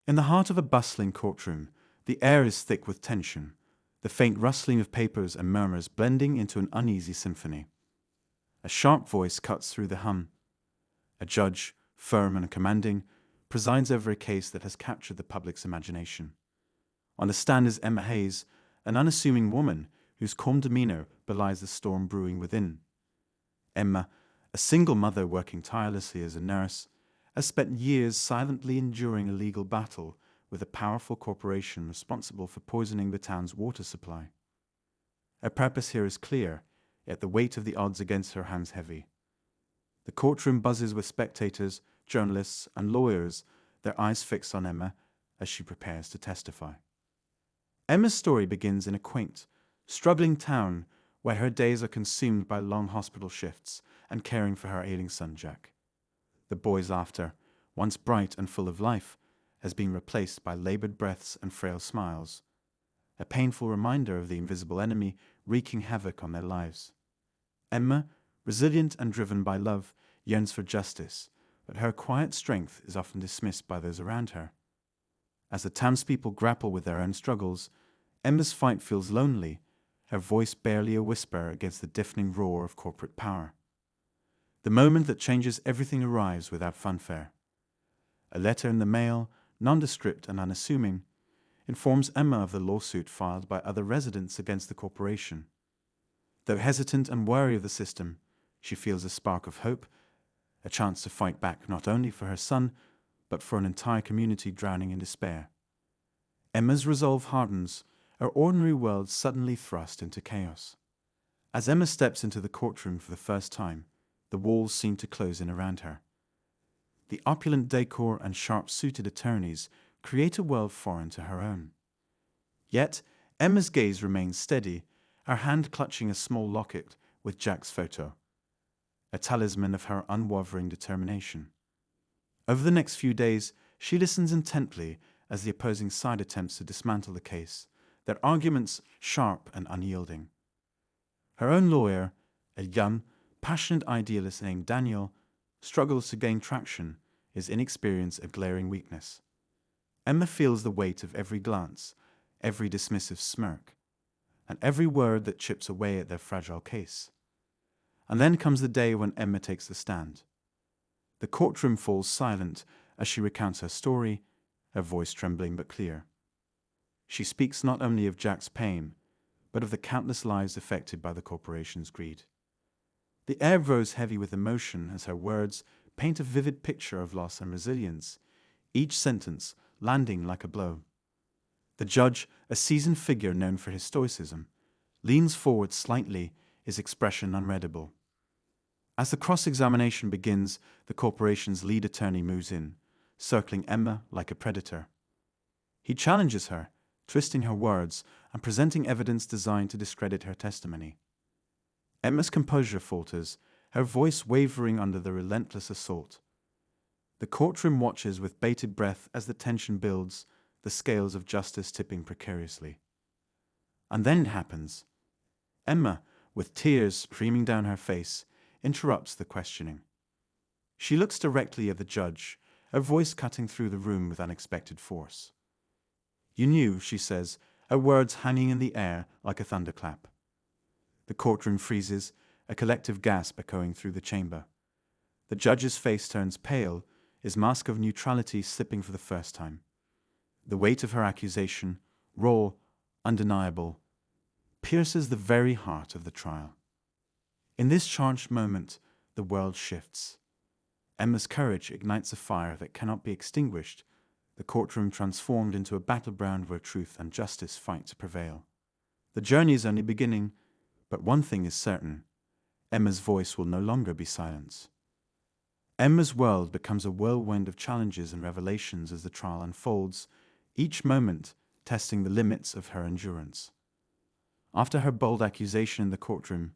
In the heart of a bustling courtroom, the air is thick with tension, the faint rustling of papers and murmurs blending into an uneasy symphony. A sharp voice cuts through the hum. A judge, firm and commanding, presides over a case that has captured the public's imagination. On the stand is Emma Hayes, an unassuming woman whose calm demeanor belies the storm brewing within. Emma, a single mother working tirelessly as a nurse, has spent years silently enduring a legal battle with a powerful corporation responsible for poisoning the town's water supply. Her purpose here is clear, yet the weight of the odds against her hangs heavy. The courtroom buzzes with spectators, journalists, and lawyers, their eyes fixed on Emma as she prepares to testify. Emma's story begins in a quaint, struggling town where her days are consumed by long hospital shifts and caring for her ailing son Jack. The boy's laughter, once bright and full of life, has been replaced by labored breaths and frail smiles, a painful reminder of the invisible enemy wreaking havoc on their lives. Emma, resilient and driven by love, yearns for justice, but her quiet strength is often dismissed by those around her. As the townspeople grapple with their own struggles, Emma's fight feels lonely, her voice barely a whisper against the deafening roar of corporate power. The moment that changes everything arrives without fanfare. A letter in the mail, nondescript and unassuming, informs Emma of the lawsuit filed by other residents against the corporation. Though hesitant and wary of the system, she feels a spark of hope, a chance to fight back not only for her son, but for an entire community drowning in despair. Emma's resolve hardens, her ordinary world suddenly thrust into chaos. As Emma steps into the courtroom for the first time, the walls seem to close in around her. The opulent decor and sharp-suited attorneys create a world foreign to her own. Yet, Emma's gaze remains steady, her hand clutching a small locket with Jack's photo, a talisman of her unwavering determination. Over the next few days, she listens intently as the opposing side attempts to dismantle the case, their arguments sharp and unyielding. Her own lawyer, a young, passionate idealist named Daniel, struggles to gain traction, his inexperience a glaring weakness. Emma feels the weight of every glance, every dismissive smirk, and every word that chips away at their fragile case. And then comes the day when Emma takes the stand. The courtroom falls silent as she recounts her story, her voice trembling but clear. She speaks not only of Jack's pain, but of the countless lives affected by the corporation's greed. The air grows heavy with emotion as her words paint a vivid picture of loss and resilience, each sentence landing like a blow. The judge, a seasoned figure known for his stoicism, leans forward slightly, his expression unreadable. As the cross-examination begins, the corporation's lead attorney moves in, circling Emma like a predator. He challenges her, twisting her words and presenting evidence designed to discredit her testimony. Emma's composure falters, her voice wavering under the relentless assault. The courtroom watches with bated breath as the tension builds, the scales of justice tipping precariously. And then it happens. Emma, with tears streaming down her face, interrupts the questioning. She looks directly at the judge, her voice cutting through the room with unexpected force. "You knew," she says, her words hanging in the air like a thunderclap. The courtroom freezes, a collective gasp echoing through the chamber. The judge's face turns pale, his mask of neutrality slipping for the first time. The weight of her accusation, raw, undeniable, pierces the very heart of the trial. In this charged moment, the world shifts. Emma's courage ignites a fire that cannot be extinguished, the courtroom transformed into a battleground where truth and justice fight to prevail. The journey is only beginning, but one thing is certain: Emma's voice will no longer be silenced. Emma's world becomes a whirlwind of challenges and revelations as the trial unfolds, each moment testing the limits of her endurance. After her bold accusation in the courtroom,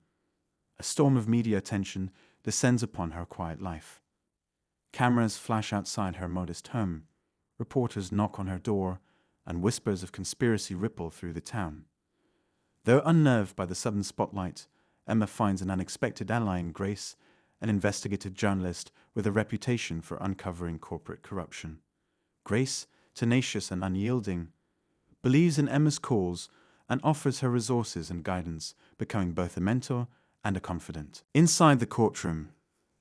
a storm of media attention descends upon her quiet life. Cameras flash outside her modest home, reporters knock on her door, and whispers of conspiracy ripple through the town. Though unnerved by the sudden spotlight, Emma finds an unexpected ally in Grace, an investigative journalist with a reputation for uncovering corporate corruption. Grace, tenacious and unyielding, believes in Emma's cause and offers her resources and guidance, becoming both a mentor and a confidant. Inside the courtroom,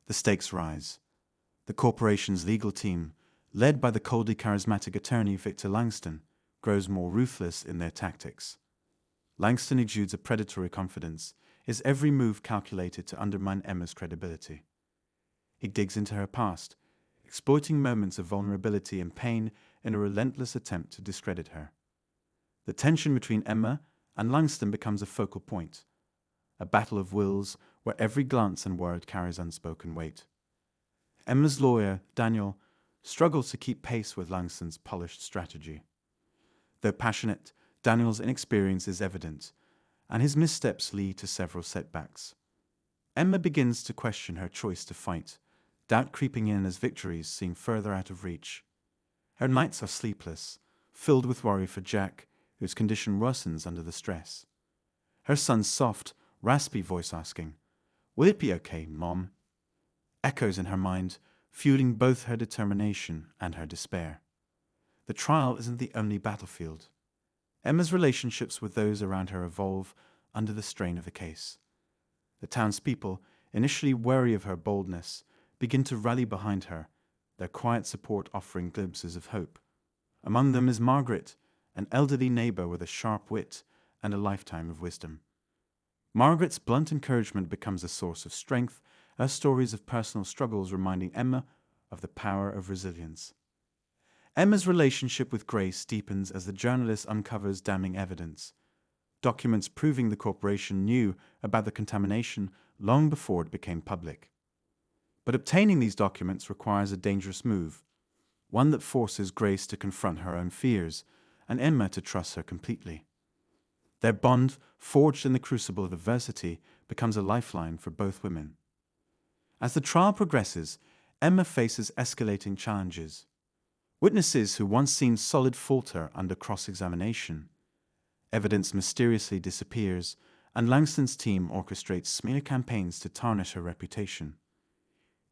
the stakes rise. The corporation's legal team, led by the coldly charismatic attorney Victor Langston, grows more ruthless in their tactics. Langston exudes a predatory confidence, his every move calculated to undermine Emma's credibility. He digs into her past, exploiting moments of vulnerability and pain in a relentless attempt to discredit her. The tension between Emma and Langston becomes a focal point, a battle of wills where every glance and word carries unspoken weight. Emma's lawyer, Daniel, struggles to keep pace with Langston's polished strategy. Though passionate, Daniel's inexperience is evident, and his missteps lead to several setbacks. Emma begins to question her choice to fight, doubt creeping in as victories seem further out of reach. Her nights are sleepless, filled with worry for Jack, whose condition worsens under the stress. Her son's soft, raspy voice asking, "Will it be okay, Mom?" echoes in her mind, fueling both her determination and her despair. The trial isn't the only battlefield. Emma's relationships with those around her evolve under the strain of the case. The townspeople, initially wary of her boldness, begin to rally behind her, their quiet support offering glimpses of hope. Among them is Margaret, an elderly neighbor with a sharp wit and a lifetime of wisdom. Margaret's blunt encouragement becomes a source of strength, her stories of personal struggles reminding Emma of the power of resilience. Emma's relationship with Grace deepens as the journalist uncovers damning evidence, documents proving the corporation knew about the contamination long before it became public. But obtaining these documents requires a dangerous move, one that forces Grace to confront her own fears and Emma to trust her completely. Their bond, forged in the crucible of adversity, becomes a lifeline for both women. As the trial progresses, Emma faces escalating challenges. Witnesses who once seemed solid falter under cross-examination. Evidence mysteriously disappears, and Langston's team orchestrates smear campaigns to tarnish her reputation.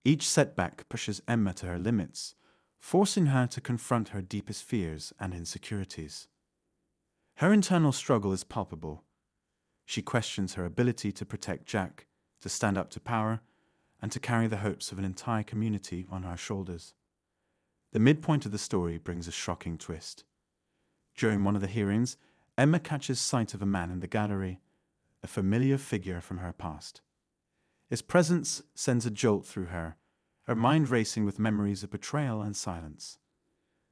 Each setback pushes Emma to her limits, forcing her to confront her deepest fears and insecurities. Her internal struggle is palpable. She questions her ability to protect Jack, to stand up to power, and to carry the hopes of an entire community on her shoulders. The midpoint of the story brings a shocking twist. During one of the hearings, Emma catches sight of a man in the gallery, a familiar figure from her past. His presence sends a jolt through her mind racing with memories of betrayal and silence.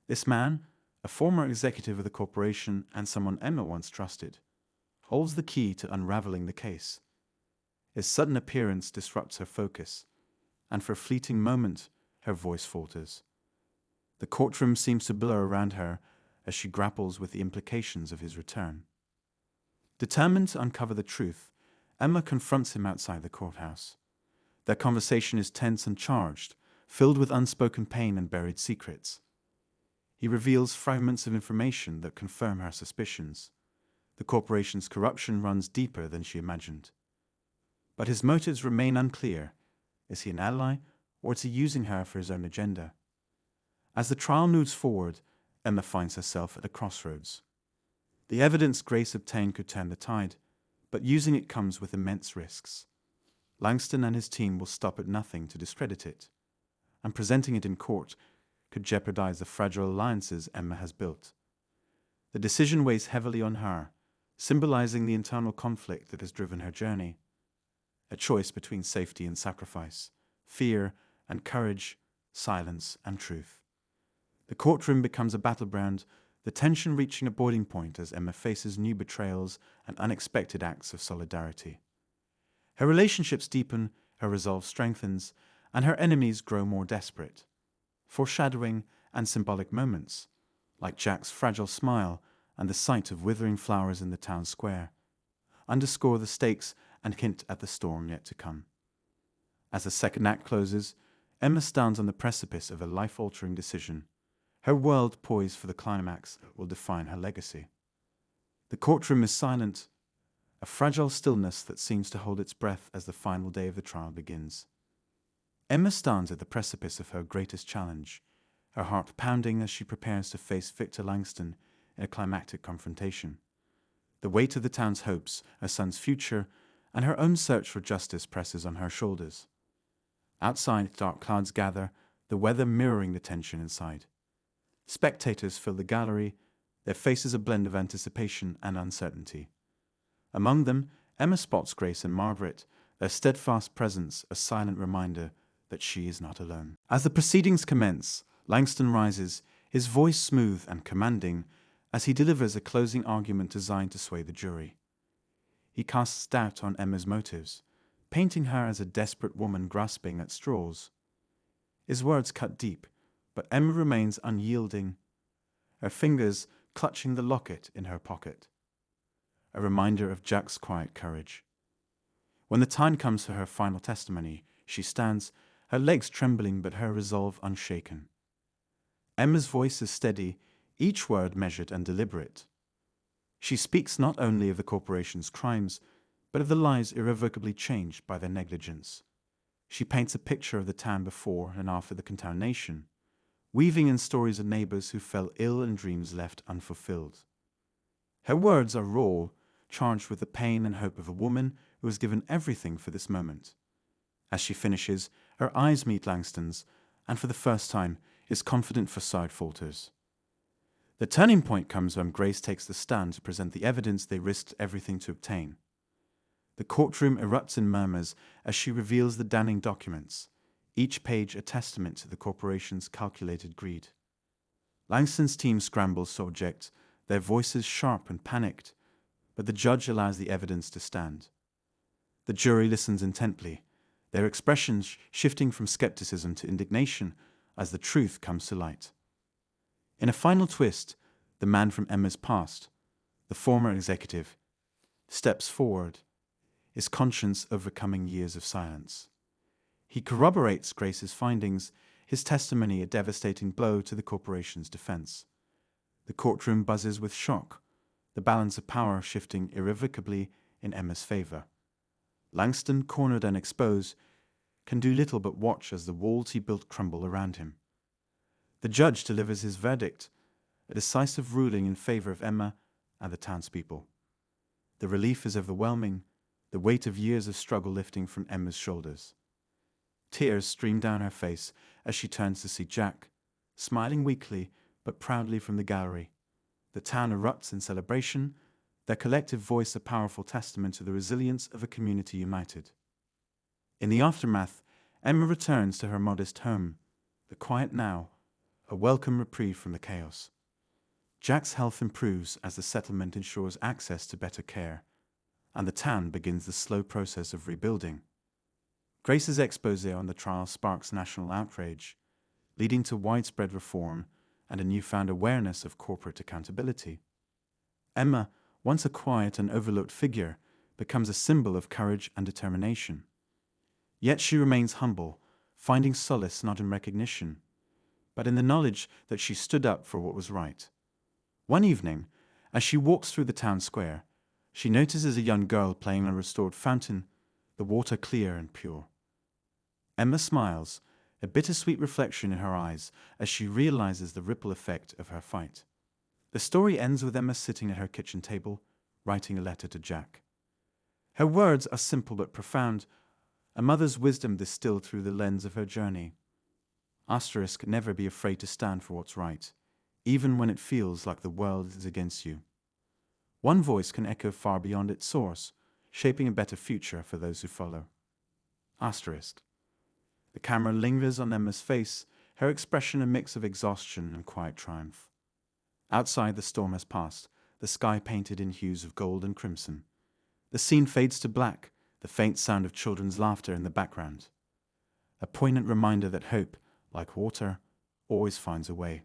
This man, a former executive of the corporation and someone Emma once trusted, holds the key to unraveling the case. His sudden appearance disrupts her focus, and for a fleeting moment, her voice falters. The courtroom seems to blur around her as she grapples with the implications of his return. Determined to uncover the truth, Emma confronts him outside the courthouse. Their conversation is tense and charged, filled with unspoken pain and buried secrets. He reveals fragments of information that confirm her suspicions. The corporation's corruption runs deeper than she imagined. But his motives remain unclear. Is he an ally, or is he using her for his own agenda? As the trial moves forward, Emma finds herself at a crossroads. The evidence Grace obtained could turn the tide, but using it comes with immense risks. Langston and his team will stop at nothing to discredit it, and presenting it in court could jeopardize the fragile alliances Emma has built. The decision weighs heavily on her, symbolizing the internal conflict that has driven her journey. A choice between safety and sacrifice, fear and courage, silence and truth. The courtroom becomes a battleground, the tension reaching a boiling point as Emma faces new betrayals and unexpected acts of solidarity. Her relationships deepen, her resolve strengthens, and her enemies grow more desperate. Foreshadowing and symbolic moments, like Jack's fragile smile and the sight of withering flowers in the town square, underscore the stakes and hint at the storm yet to come. As the second act closes, Emma stands on the precipice of a life-altering decision. Her world poised for the climax will define her legacy. The courtroom is silent, a fragile stillness that seems to hold its breath as the final day of the trial begins. Emma stands at the precipice of her greatest challenge, her heart pounding as she prepares to face Victor Langston in a climactic confrontation. The weight of the town's hopes, her son's future, and her own search for justice presses on her shoulders. Outside, dark clouds gather, the weather mirroring the tension inside. Spectators fill the gallery, their faces a blend of anticipation and uncertainty. Among them, Emma spots Grace and Margaret, their steadfast presence a silent reminder that she is not alone. As the proceedings commence, Langston rises, his voice smooth and commanding, as he delivers a closing argument designed to sway the jury. He casts doubt on Emma's motives, painting her as a desperate woman grasping at straws. His words cut deep, but Emma remains unyielding, her fingers clutching the locket in her pocket, a reminder of Jack's quiet courage. When the time comes for her final testimony, she stands, her legs trembling but her resolve unshaken. Emma's voice is steady, each word measured and deliberate. She speaks not only of the corporation's crimes, but of the lives irrevocably changed by their negligence. She paints a picture of the town before and after the contamination, weaving in stories of neighbors who fell ill and dreams left unfulfilled. Her words are raw, charged with the pain and hope of a woman who has given everything for this moment. As she finishes, her eyes meet Langston's, and for the first time, his confident facade falters. The turning point comes when Grace takes the stand to present the evidence they risked everything to obtain. The courtroom erupts in murmurs as she reveals the damning documents, each page a testament to the corporation's calculated greed. Langston's team scrambles to object, their voices sharp and panicked, but the judge allows the evidence to stand. The jury listens intently, their expressions shifting from skepticism to indignation as the truth comes to light. In a final twist, the man from Emma's past, the former executive, steps forward, his conscience overcoming years of silence. He corroborates Grace's findings, his testimony a devastating blow to the corporation's defense. The courtroom buzzes with shock, the balance of power shifting irrevocably in Emma's favor. Langston, cornered and exposed, can do little but watch as the walls he built crumble around him. The judge delivers his verdict, a decisive ruling in favor of Emma and the townspeople. The relief is overwhelming, the weight of years of struggle lifting from Emma's shoulders. Tears stream down her face as she turns to see Jack, smiling weakly but proudly from the gallery. The town erupts in celebration, their collective voice a powerful testament to the resilience of a community united. In the aftermath, Emma returns to her modest home, the quiet now, a welcome reprieve from the chaos. Jack's health improves as the settlement ensures access to better care, and the town begins the slow process of rebuilding. Grace's expose on the trial sparks national outrage, leading to widespread reform and a newfound awareness of corporate accountability. Emma, once a quiet and overlooked figure, becomes a symbol of courage and determination. Yet she remains humble, finding solace not in recognition, but in the knowledge that she stood up for what was right. One evening, as she walks through the town square, she notices a young girl playing on a restored fountain, the water clear and pure. Emma smiles, a bittersweet reflection in her eyes as she realizes the ripple effect of her fight. The story ends with Emma sitting at her kitchen table, writing a letter to Jack. Her words are simple but profound, a mother's wisdom distilled through the lens of her journey. Asterisk, never be afraid to stand for what's right, even when it feels like the world is against you. One voice can echo far beyond its source, shaping a better future for those who follow. Asterisk. The camera lingers on Emma's face, her expression a mix of exhaustion and quiet triumph. Outside, the storm has passed, the sky painted in hues of gold and crimson. The scene fades to black, the faint sound of children's laughter in the background. A poignant reminder that hope, like water, always finds a way.